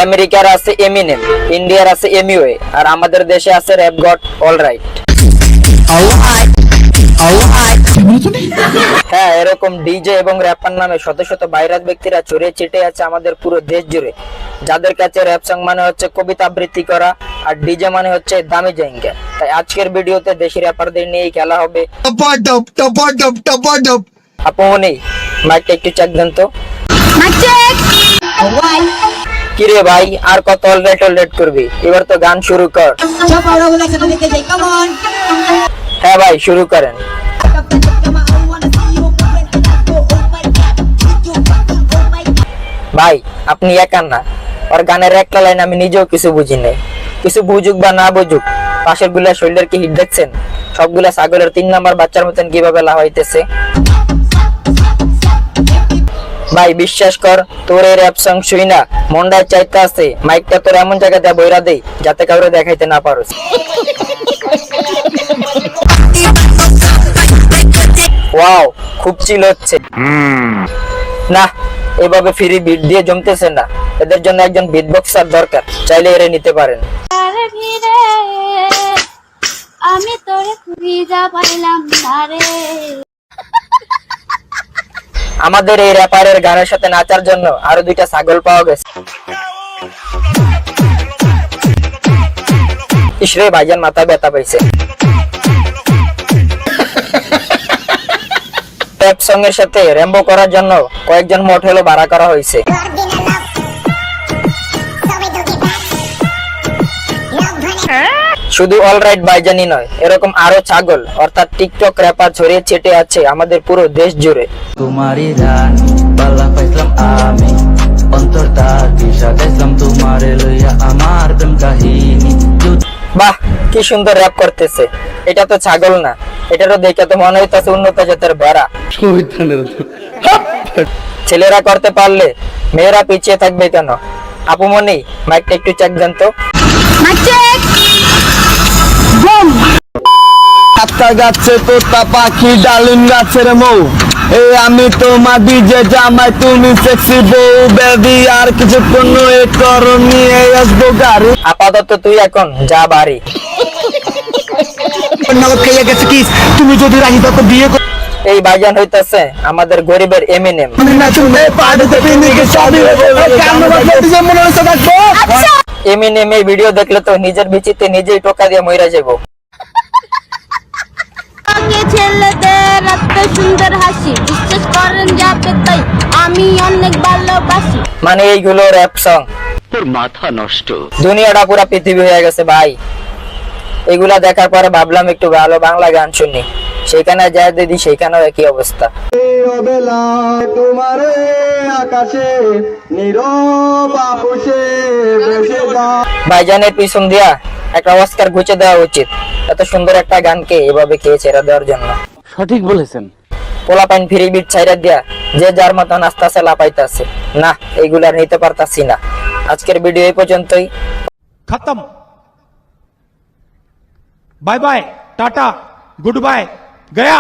আমেরিকার আছে এমিনেম, ইন্ডিয়ার আছে এমিওয়ে, আর আমাদের দেশে আছে র‍্যাপ গড অলরাইট। হ্যাঁ, এরকম ডিজে এবং র্যাপার নামে শত শত ভাইরাস ব্যক্তিরা ছড়িয়ে ছিটিয়ে আছে আমাদের পুরো দেশ জুড়ে, যাদের কাছে র‍্যাপ সং মানে হচ্ছে কবিতা আবৃত্তি করা আর ডিজে মানে হচ্ছে দামি জায়গা। তাই আজকের ভিডিওতে দেশি র্যাপারদের নিয়েই খেলা হবে। আপনি মাইকটা একটু চেক দেন তো। কিরে ভাই, আর কত অলরেট করবি? এবার তো গান শুরু কর। হ্যাঁ ভাই, শুরু করেন। ভাই আপনি একা না, ওর গানের একটা লাইন আমি নিজেও কিছু বুঝি নাই। কিছু বুঝুক বা না বুঝুক, পাশের গুলা শরীরের কি হিট দেখছেন? সবগুলা ছাগলের 3 নাম্বার বাচ্চার মতন কিভাবে লাফাইতেছে। ভাই বিশ্বাস কর, তোর এই র‍্যাপ সং শুই না মন্ডায় চাইতে আছে মাইকটা তোর এমন জায়গাতে বইরা দেই যাতে কাউরে দেখাইতে না পারোস। ওয়াও, খুব চিল হচ্ছে না। এভাবে ফ্রি বিট দিয়ে জমতেছে না, এদের জন্য একজন বিট বক্সার দরকার, চাইলে এরে নিতে পারেন। আমি তোরে খুঁজে পাইলাম না রে। আমাদের এই র্যাপারের গানের সাথে নাচার জন্য আরো 2টা ছাগল পাওয়া গেছে। ইসরে ভাইজান মাথায় ব্যথা পাইছে। র‍্যাপ সং এর সাথে র্যাম্বো করার জন্য কয়েকজন মডেলও ভাড়া করা হয়েছে। শুধু অলরাইট ভাইজানই নয়, এরকম আরো ছাগল অর্থাৎ টিকটক র্যাপার ছড়িয়ে ছিটিয়ে আছে আমাদের পুরো দেশ জুড়ে। তোমারই রানী বালা পাইলাম আমি অন্তরটা দিশা দেখলাম তোমারে লইয়া আমার প্রেম কাহিনী। বাহ, কি সুন্দর র‍্যাপ করতেছে। এটা তো ছাগল না, এটারও দেখে তো মনে হইতেছে উন্নত জাতের ভেড়া। ছেলেরা করতে পারলে মেয়েরা পিছিয়ে থাকবে কেন? আপুমনি মাইকটা একটু চেক দেন তো। আত্মা গাছে তোতা পাখি ডালিম গাছের মৌ, এই আমি তোমার ডিজে জামাই তুমি সেক্সি বউ বেবি, আর কিছুক্ষণ ওয়েট করো নিয়ে আসবো গাড়ি। আপাতত তুই এখন যা বাড়ি। নগদ খাইয়া গেছে কিস, তুমি যদি রাজি তত বিয়ে কর। এই ভাইজান হইতাছে আমাদের গরিবের এমিনেম। এমিনেম এই ভিডিও দেখলে তো নিজের বিচিতে নিজেই টোকা দিয়ে মইরা যাবো। ছেলেদের এত সুন্দর হাসি, বিশ্বাস করেন যাবে তাই আমি অনেক ভালোবাসি। মানে এইগুলো র‍্যাপ সং। তোর মাথা নষ্ট। দুনিয়াটা পুরা পৃথিবী হয়ে গেছে ভাই। এগুলা দেখার পরে ভাবলাম একটু ভালো বাংলা গান শুনি, সেখানে যা দিদি সেখানেও একই অবস্থা। ভাইজানের পিছন দিয়া একটা অস্কার ঘুচে দেওয়া উচিত, এত সুন্দর একটা গানকে এভাবে খেয়ে ছেড়ে দেওয়ার জন্য। সঠিক বলেছেন। পোলাপাইন ফ্রি বিট ছাইরা দিয়া যে যার মতন আস্তে আস্তে লাপাইতেছে না, এইগুলা নিতে পারতাছি না। আজকের ভিডিও এই পর্যন্তই। खत्म। Bye bye, tata, goodbye, गया।